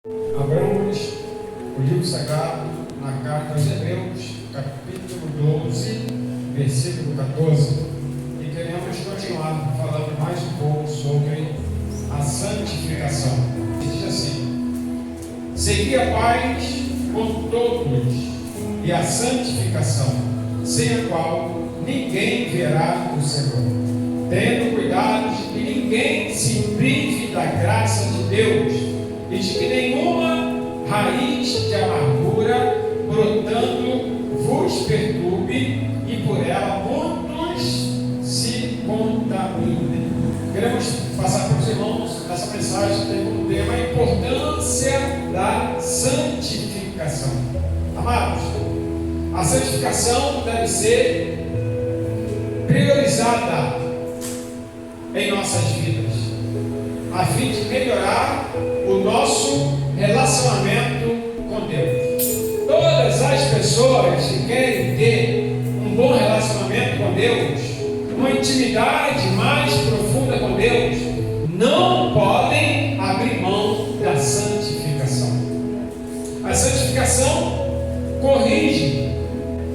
Abramos o livro sagrado na carta aos Hebreus, capítulo 12, versículo 14, e queremos continuar falando mais um pouco sobre a santificação. Diz assim: segui a paz com todos e a santificação, sem a qual ninguém verá o Senhor, tendo cuidado de que ninguém se prive da graça de Deus, e de que nenhuma raiz de amargura brotando vos perturbe, e por ela muitos se contaminem. Queremos passar para os irmãos essa mensagem que tem como tema a importância da santificação. Amados, a santificação deve ser priorizada em nossas vidas, a fim de melhorar o nosso relacionamento com Deus. Todas as pessoas que querem ter um bom relacionamento com Deus, uma intimidade mais profunda com Deus, não podem abrir mão da santificação. A santificação corrige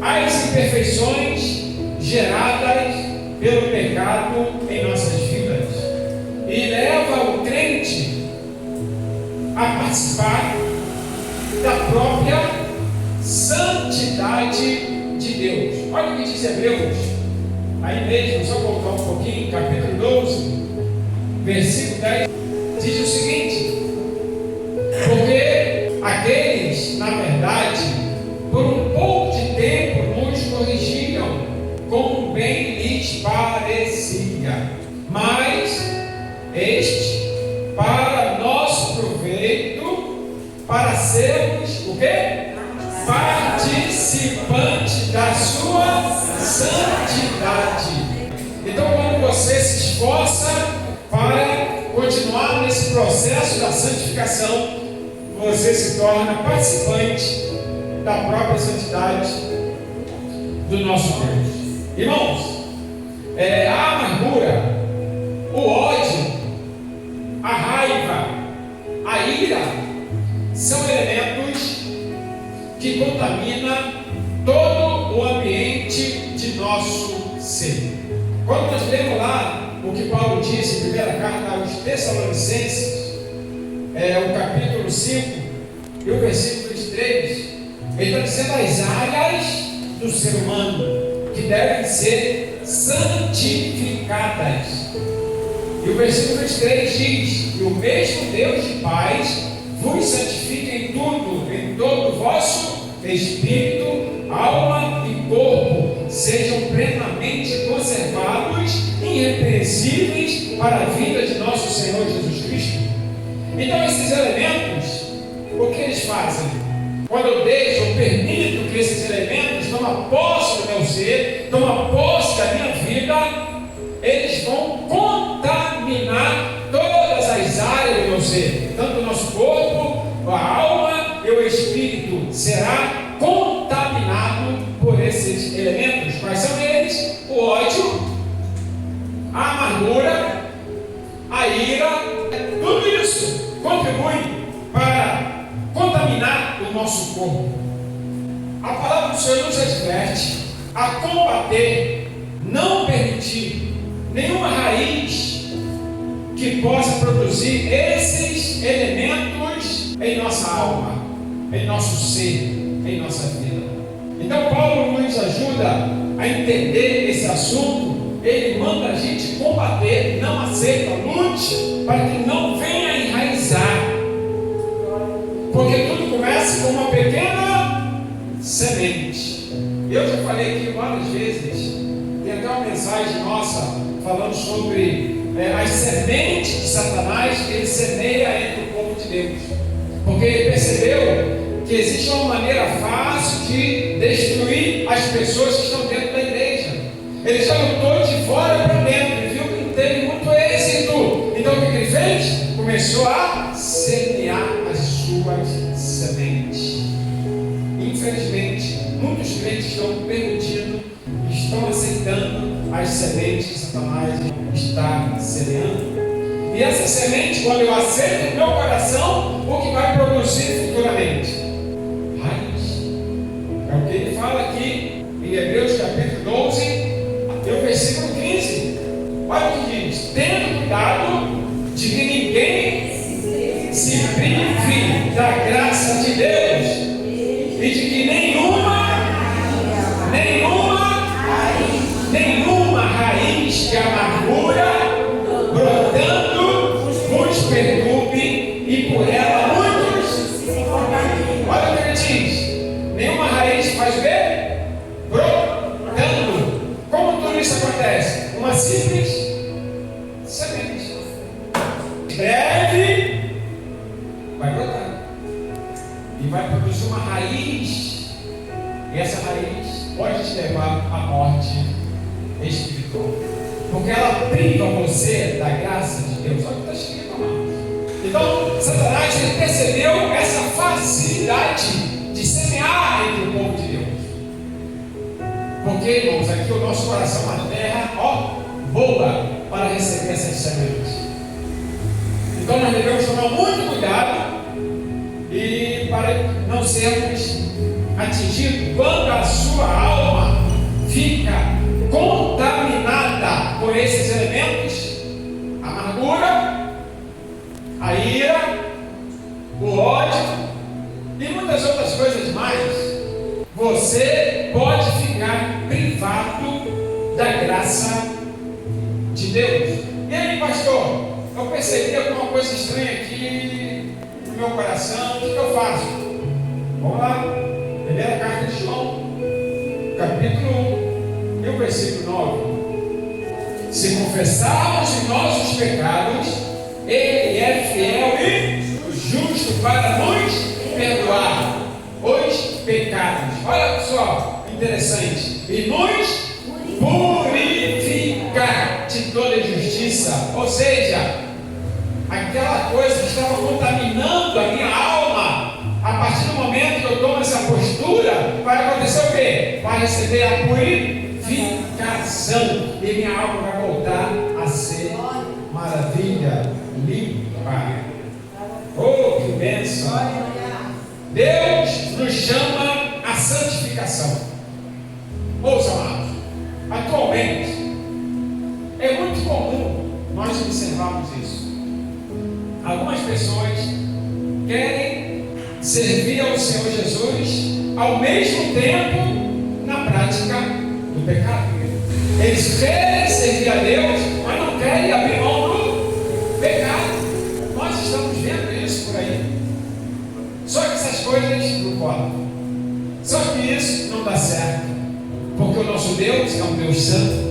as imperfeições geradas pelo pecado em nossas vidas e leva o crente a participar da própria santidade de Deus. Olha o que diz Hebreus, aí mesmo, só voltar um pouquinho, capítulo 12, versículo 10, diz o seguinte: porque aqueles, na verdade, por um pouco de tempo nos corrigiram, como bem lhes parecia, mas este, para nosso proveito, para sermos o quê? Participantes da sua santidade. Então, quando você se esforça para continuar nesse processo da santificação, você se torna participante da própria santidade do nosso Deus. Irmãos, a amargura, o ódio, a raiva, a ira são elementos que contaminam todo o ambiente de nosso ser. Quando nós lemos lá o que Paulo disse em primeira carta aos Tessalonicenses, o capítulo 5 e o versículo 23, ele está dizendo as áreas do ser humano que devem ser santificadas. E o versículo 23 diz: e o mesmo Deus de paz vos santifique em tudo, em todo o vosso espírito, alma e corpo, sejam plenamente conservados, irrepreensíveis para a vinda de nosso Senhor Jesus Cristo. Então esses elementos, o que eles fazem? Quando eu deixo, eu permito que esses elementos tomem posse do meu ser, tomem posse da minha vida, eles vão contaminar todas as áreas do meu ser, tanto o nosso corpo, a alma e o espírito será contaminado por esses elementos. Quais são eles? O ódio, a amargura, a ira. Tudo isso contribui para contaminar o nosso corpo. A palavra do Senhor nos adverte a combater, não permitir nenhuma raiz que possa produzir esses elementos em nossa alma, em nosso ser, em nossa vida. Então Paulo nos ajuda a entender esse assunto. Ele manda a gente combater, não aceita, lute para que não venha enraizar, porque tudo começa com uma pequena semente. Eu já falei aqui várias vezes, tem até uma mensagem nossa falando sobre as sementes de Satanás que ele semeia entre o povo de Deus, porque ele percebeu que existe uma maneira fácil de destruir as pessoas que estão dentro da igreja. Ele já lutou de fora para dentro, ele viu que não teve muito êxito. Então o que ele fez? Começou a semear as suas sementes. Infelizmente, muitos crentes estão permitindo, estão aceitando as sementes que Satanás está semeando. E essa semente, quando eu aceito no meu coração, o que vai produzir futuramente? Raiz. É o que ele fala aqui em Hebreus capítulo 12, e o versículo 15. Olha o que diz: tendo cuidado de que ninguém se prive da graça de Deus e de que nenhuma raiz de amargura brotando vos perturbe e por ela muitos. Olha o que ele diz: nenhuma raiz faz o quê? Brotando. Como tudo isso acontece? Uma simples semente. Breve vai brotar e vai produzir uma raiz, e essa raiz pode te levar à morte espiritual, porque ela priva você da graça de Deus. Olha o que está escrito, amados. Então, Satanás, ele percebeu essa facilidade de semear entre o povo de Deus. Porque, irmãos, aqui o nosso coração é uma terra, boa para receber essas sementes. Então, nós devemos tomar muito cuidado e para não sermos atingidos quando a sua alma fica contaminada por esses elementos: a amargura, a ira, o ódio e muitas outras coisas mais. Você pode ficar privado da graça de Deus. E aí, pastor, eu percebi alguma coisa estranha aqui no meu coração. O que eu faço? Vamos lá. Primeira carta de João, capítulo 1 e o versículo 9. Se confessarmos os nossos pecados, Ele é fiel e justo para nos perdoar os pecados. Olha só, interessante. E nos purificar de toda injustiça. Ou seja, aquela coisa que estava contaminando a minha alma, a partir do momento que eu tomo essa postura, vai acontecer o quê? Vai receber a purificação e minha alma vai voltar a ser maravilha, limpa. Oh, que bênção! Deus nos chama a santificação. Ouça, amados, atualmente é muito comum nós observarmos isso. Algumas pessoas querem servir ao Senhor Jesus ao mesmo tempo na prática do pecado. Eles querem servir a Deus, mas não querem abrir mão do pecado. Nós estamos vendo isso por aí. Só que essas coisas não podem. Só que isso não dá certo, porque o nosso Deus é um Deus santo.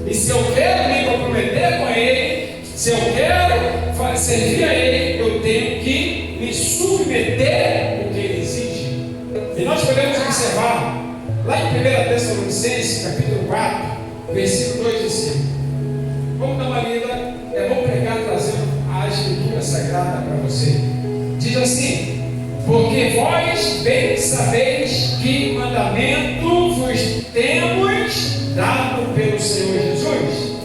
E se eu quero me comprometer com Ele, se eu quero servir a Ele, eu tenho que me submeter ao que Ele exige. E nós podemos observar lá em 1 Tessalonicenses, capítulo 4, versículo 2 e 5. Vamos dar uma lida. É bom pregar trazendo a Escritura Sagrada para você. Diz assim: porque vós bem sabeis que mandamento vos temos dado pelo Senhor Jesus,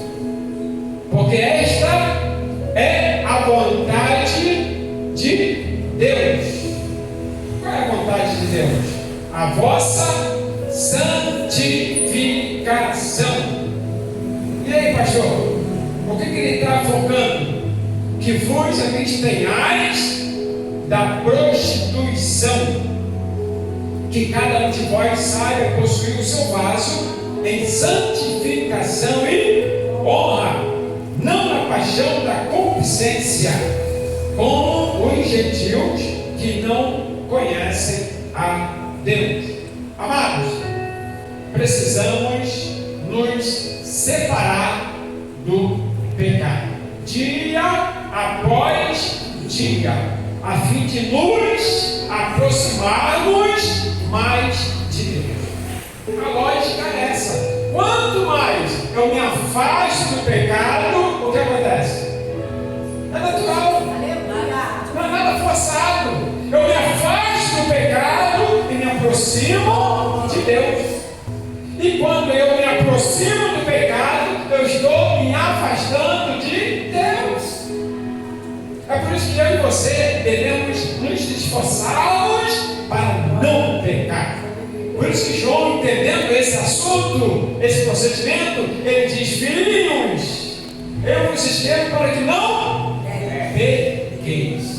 porque esta é a vontade de Deus. Qual é a vontade de Deus? A vossa santificação. E aí, pastor, o que ele está focando? Que vos abstenhais da prostituição, que cada um de vós saiba possuir o seu vaso em santificação e honra, não na paixão da concupiscência, como os gentios que não conhecem a Deus. Amados, precisamos nos separar do pecado, dia após dia, a fim de nos aproximarmos mais de Deus. A lógica é essa: quanto mais eu me afasto do pecado, o que acontece? É natural, não é nada forçado. Eu me afasto do pecado e me aproximo de Deus. E quando eu me aproximo do pecado, eu estou me afastando de Deus. É por por isso que eu e você devemos nos esforçarmos para não pecar. Por isso que João, entendendo esse assunto, esse procedimento, ele diz: filhinhos, eu vos escrevo para que não pequeis.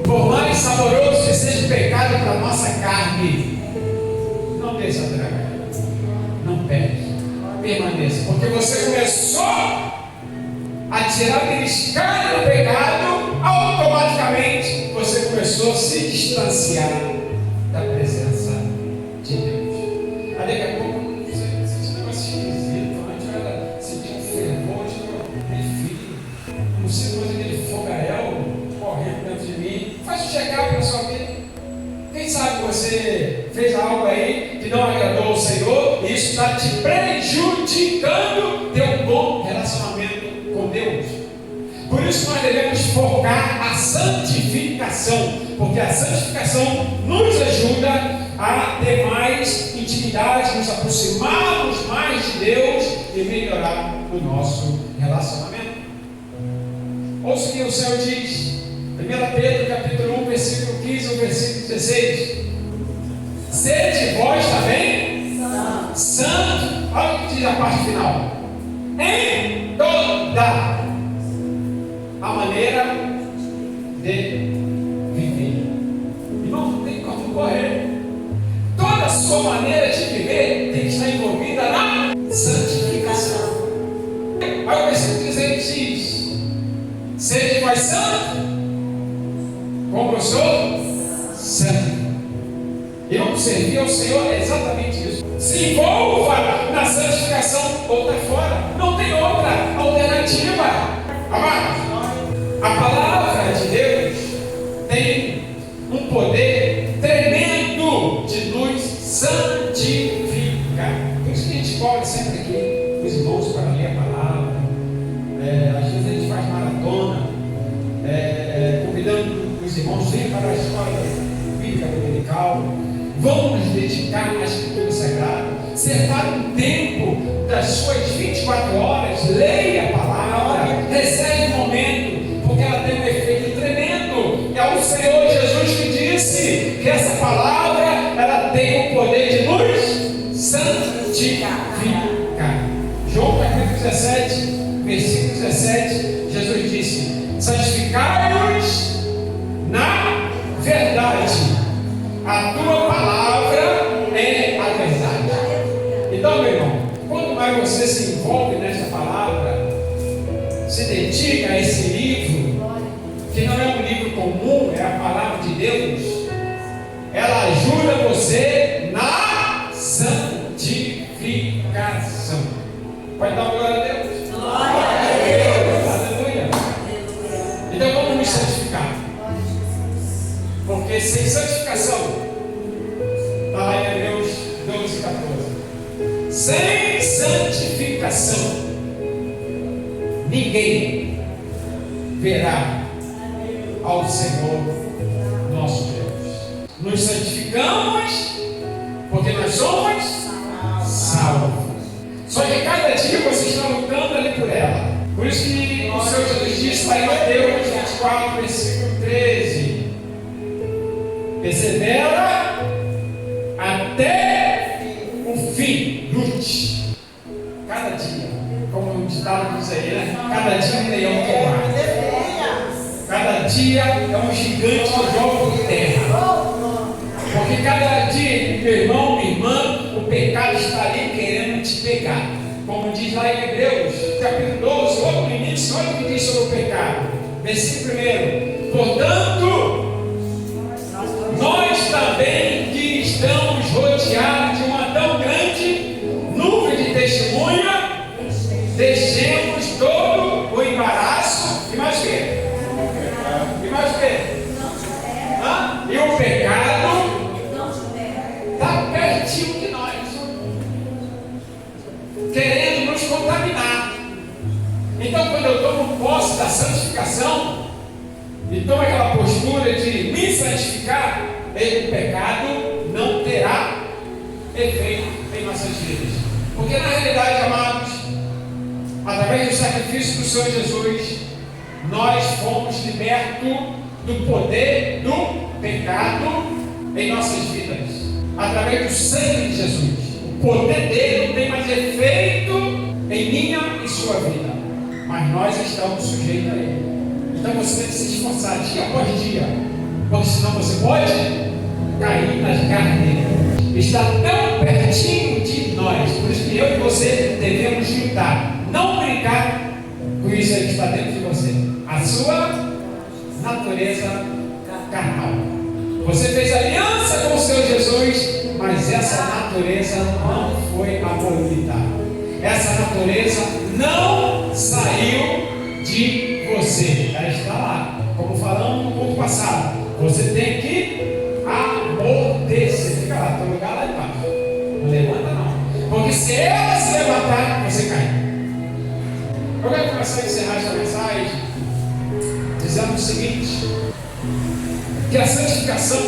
Por mais saboroso que seja o pecado para a nossa carne, não deixe a draga, não peque, permaneça, porque você começou a tirar aquele escalho do pecado, automaticamente você começou a se distanciar da presença de Deus. Aí daqui a pouco você sente um negócio esquisito, a gente vai sentir um fervor, como se fosse aquele fogaréu correndo dentro de mim. Faz um check-up na sua vida. Quem sabe você fez algo aí que não agradou ao Senhor e isso está te prejudicando teu bom relacionamento com Deus. Por isso nós devemos focar a santificação, porque a santificação nos ajuda a ter mais intimidade, nos aproximarmos mais de Deus e melhorar o nosso relacionamento. Ouça o que o Senhor diz, 1 Pedro capítulo 1, versículo 15 ao versículo 16. Sede vós também santo. Olha o que diz a parte final: em toda a maneira de viver. Irmão, não tem como correr. Toda a sua maneira de viver tem que estar envolvida na santificação. Olha o versículo 16 diz: sede vós santo, como eu sou santo. E vamos servir ao Senhor é exatamente isso. Se envolva na santificação ou está fora. Não tem outra alternativa. Amados, a palavra de Deus tem um poder tremendo de nos santificar. Por isso que a gente cobra sempre aqui os irmãos para ler a palavra. Às vezes a gente faz maratona, convidando os irmãos a vir para a escola bíblica dominical. Vamos nos dedicar à Escritura Sagrada. Separe um tempo das suas 24 horas, leia a palavra, recebe um momento, porque ela tem um efeito tremendo. É o Senhor Jesus que disse que essa palavra ela tem o poder de nos santificar. João capítulo 17, versículo 17, Jesus disse: santificai-nos na verdade. A tua palavra é a verdade. Então, meu irmão, quanto mais você se envolve nesta palavra, se dedica a esse livro, que não é um livro comum, é a palavra de Deus, ela ajuda você na santificação. Pode dar uma glória a Deus? Glória a Deus! Aleluia! Então vamos nos santificar. Porque sem santificação, está lá em Hebreus 12:14. Sem santificação, ninguém verá ao Senhor nosso Deus. Nos santificamos porque nós somos salvos. Só que cada dia você está lutando ali por ela. Por isso que o Senhor Jesus disse lá em Mateus 24, versículo 13: persevera até o fim, lute. Cada dia, como o ditado diz aí, né? Cada dia é um leão quebrado. Cada dia é um gigante que joga por terra. Porque cada dia, meu irmão, minha irmã, o pecado está ali querendo te pegar. Como diz lá em Hebreus, capítulo 12, logo no início, olha o que diz sobre o pecado. Versículo 1: portanto, nós também que estamos rodeados de uma tão grande nuvem de testemunha, deixemos todo o embaraço e mais o quê? E mais o quê? E o pecado está pertinho de nós, querendo nos contaminar. Então, quando eu tomo posse da santificação e tomo aquela postura de me santificar, o pecado não terá efeito em nossas vidas. Porque na realidade, amados, através do sacrifício do Senhor Jesus, nós fomos libertos do poder do pecado em nossas vidas, através do sangue de Jesus. O poder dele não tem mais efeito em minha e sua vida, mas nós estamos sujeitos a ele. Então você tem que se esforçar dia após dia, porque senão você pode cair nas garras dele. Está tão pertinho de nós, por isso que eu e você devemos lutar, não brincar com isso aí que está dentro de você, a sua natureza carnal. Você fez aliança com o Senhor Jesus, mas essa natureza não foi abolida. Essa natureza não saiu de você. Ela está lá, como falamos no culto passado. Você tem que amortecer. Fica lá, tem um lugar lá embaixo. Não levanta não. Porque se ela se levantar, você cai. Eu quero começar a encerrar esta mensagem dizendo o seguinte: que a santificação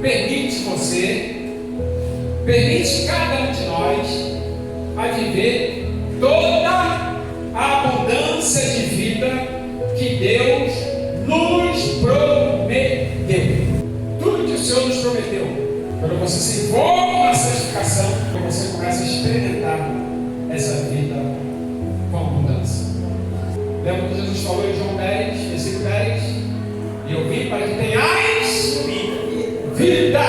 permite você, permite cada um de nós a viver toda a abundância de vida que Deus nos prometeu. Tudo que o Senhor nos prometeu, quando você se envolve na santificação, você começa a experimentar essa vida com abundância. Lembra que Jesus falou em João 10, versículo 10? E eu vim para que tenhais vida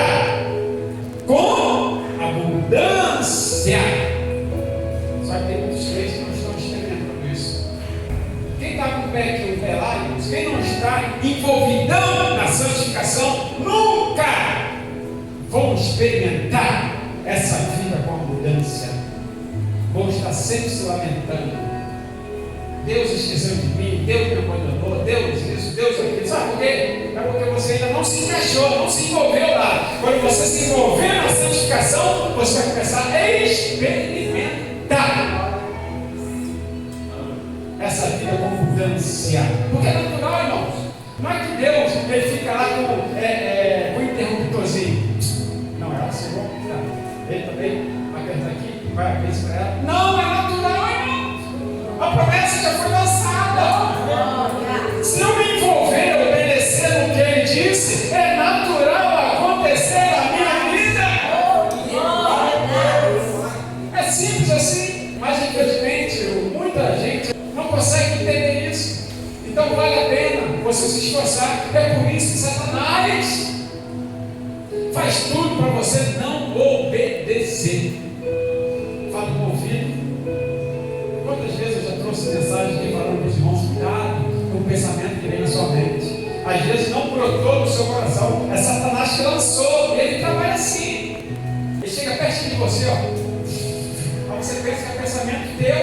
com abundância. Só que tem muitos crentes que não estão experimentando isso. Quem está com o pé aqui, o pé lá, quem não está envolvidão na santificação, nunca vão experimentar essa vida com abundância. Vão estar sempre se lamentando. Deus esqueceu de mim, Deus me abandonou, Deus isso, Deus aquilo. Sabe por quê? É porque você ainda não se encaixou, não se envolveu lá. Quando você se envolver na santificação, você vai começar a experimentar essa vida com abundância. Porque é natural, irmãos. Não é que Deus ele fica lá com o interruptorzinho. Não, ela chegou, ele também aperta aqui, vai abrir isso para ela. Não, é natural, irmão. A promessa já foi lançada. Se eu me envolver, obedecer no que ele disse, é natural acontecer na minha vida. É simples assim, mas infelizmente muita gente não consegue entender isso. Então vale a pena você se esforçar. É por isso que Satanás faz tudo para você não obedecer. Fala no ouvido. Quantas vezes eu já trouxe mensagem aqui falando para os irmãos, cuidado com o pensamento que vem na sua mente. Às vezes não brotou no seu coração, é Satanás que lançou, ele trabalha assim. Ele chega pertinho de você, ó. Aí você pensa que é pensamento teu.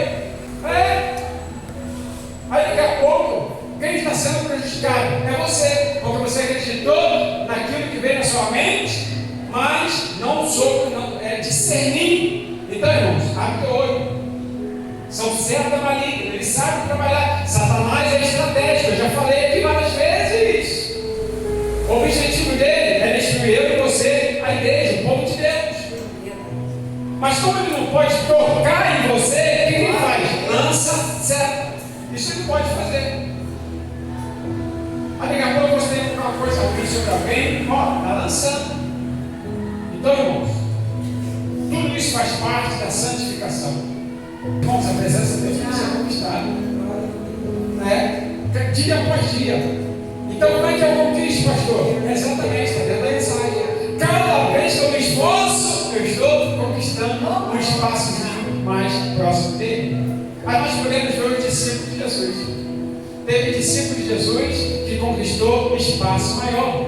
Aí daqui a pouco, quem está sendo prejudicado é você, porque você acreditou naquilo que veio na sua mente, mas não soube discernir. Então, irmãos, abre o olho. São setas malignas, eles sabem trabalhar. Satanás é estratégico, eu já falei aqui várias vezes. O objetivo dele é destruir eu e você, a igreja, o povo de Deus. Mas como ele não pode tocar em você, o que ele faz? Lança seta. Isso ele pode fazer. Aí daqui a pouco você tem uma coisa ruim sobre alguém, ó, está lançando. Então, irmãos, tudo isso faz parte da santificação. Irmãos, a presença de Deus tem que ser conquistada, dia após dia. Então, como é que eu conquisto, pastor? Exatamente, está dentro da mensagem. Cada vez que eu me esforço, eu estou conquistando um espaçozinho mais próximo dele. Aí nós podemos ver os discípulos de Jesus. Teve discípulos de Jesus que conquistou um espaço maior.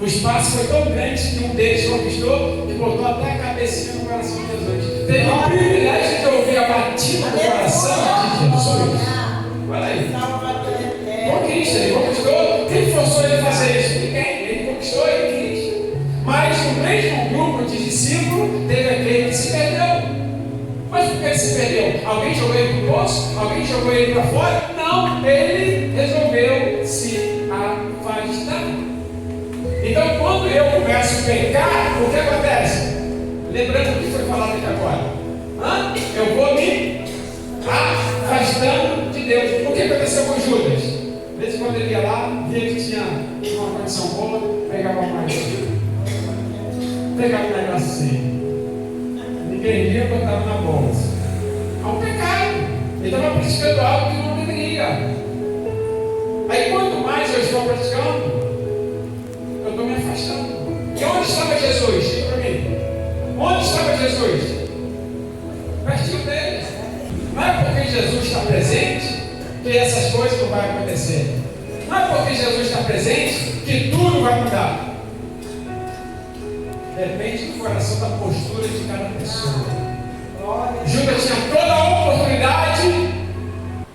O espaço foi tão grande que um deles conquistou que botou até a cabecinha no coração de Jesus. Teve o privilégio de ouvir a batida do coração de Jesus. Olha aí. Conquista, ele conquistou. Quem forçou ele a fazer isso? Ninguém. Ele conquistou, ele quis. Mas no mesmo grupo de discípulos, teve aquele que se perdeu. Mas por que ele se perdeu? Alguém jogou ele para o poço? Alguém jogou ele para fora? Não, ele resolveu se afastar. Então, quando eu começo a pecar, o que acontece? Lembrando o que foi falado aqui agora. Eu vou me afastando de Deus. O que aconteceu com Judas? De vez em quando ele ia lá, via que tinha uma condição boa, pegava mais. Pegava um negócio assim. Ninguém via, botava na bolsa. É um pecado. Ele estava praticando algo que não deveria. Aí quanto mais eu estou praticando, eu estou me afastando. E onde estava Jesus? Diga para mim. Onde estava Jesus? Pertinho dele. Não é porque Jesus está presente que essas coisas não vão acontecer. Não é porque Jesus está presente que tudo vai mudar. Depende do coração, da postura de cada pessoa. Judas tinha toda a oportunidade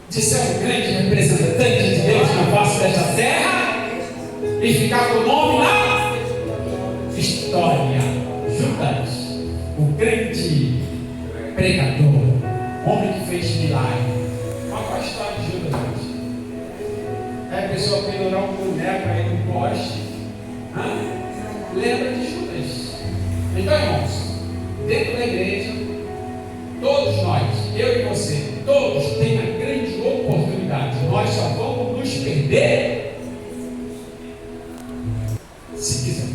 de ser um grande representante de Deus na face desta terra e ficar com o nome na história. Judas, o grande pregador, homem que fez milagre. Qual é a história de Judas hoje? É a pessoa pendurar um boneco aí no poste. Lembra de Judas. Então, irmãos, dentro da igreja, todos nós, eu e você, todos têm a grande oportunidade. Nós só vamos nos perder se quiser.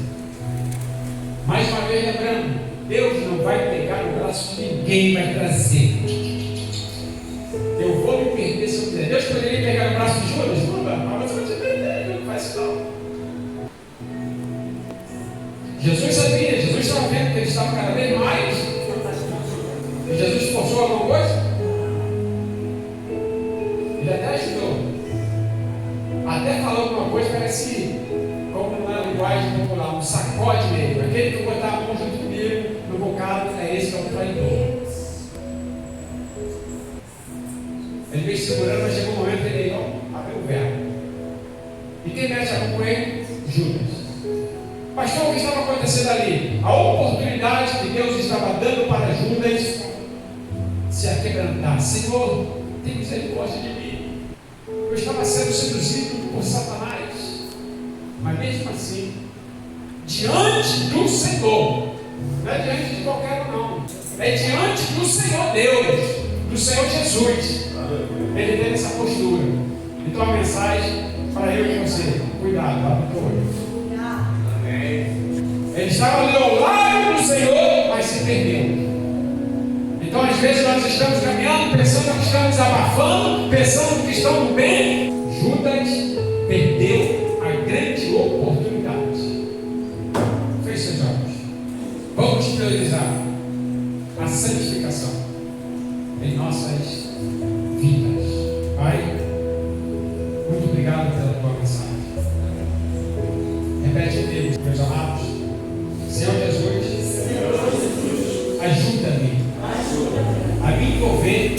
Mais uma vez lembrando, Deus não vai pegar no braço de ninguém, vai trazer. Eu vou me perder se eu quiser. Deus poderia pegar no braço de Judas? Não, mas você vai te perder, não faz isso não. Jesus sabia, Jesus estava vendo que ele estava cada vez mais. E Jesus forçou alguma coisa? Ele até ajudou. Até falou alguma coisa, parece, como na linguagem popular, um sacode mesmo. Aquele que botar a mão junto comigo no bocado, é esse que é o traidor. Ele veio segurando, mas chegou um momento que ele abriu o verbo. E quem mexe a mão com ele? Judas. Pastor, o que estava acontecendo ali? A oportunidade que Deus estava dando para Judas se aquebrantar. Senhor, tem misericórdia de mim. Eu estava sendo seduzido por Satanás. Mas mesmo assim, diante do Senhor, não é diante de qualquer um, não. É diante do Senhor Deus, do Senhor Jesus. Ele tem essa postura. Então a mensagem para eu e você: cuidado, abre o teu olho. Ele estava ali ao lado do Senhor, mas se perdeu. Então, às vezes, nós estamos caminhando, pensando que estamos abafando, pensando que estamos bem. Judas perdeu a grande oportunidade. Feche seus olhos. Vamos priorizar a santificação em nossas vidas. Pai, muito obrigado pela tua mensagem. Repete comigo, meus amados. Senhor Jesus, ajuda-me a me envolver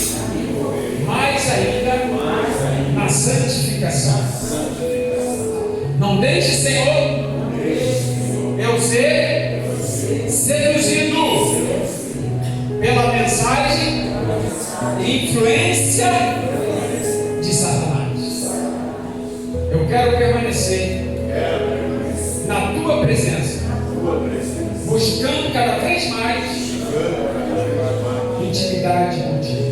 mais ainda na santificação. Não deixe, Senhor, eu ser seduzido pela mensagem e influência de Satanás. Eu quero permanecer na tua presença, buscando cada vez mais intimidade contigo.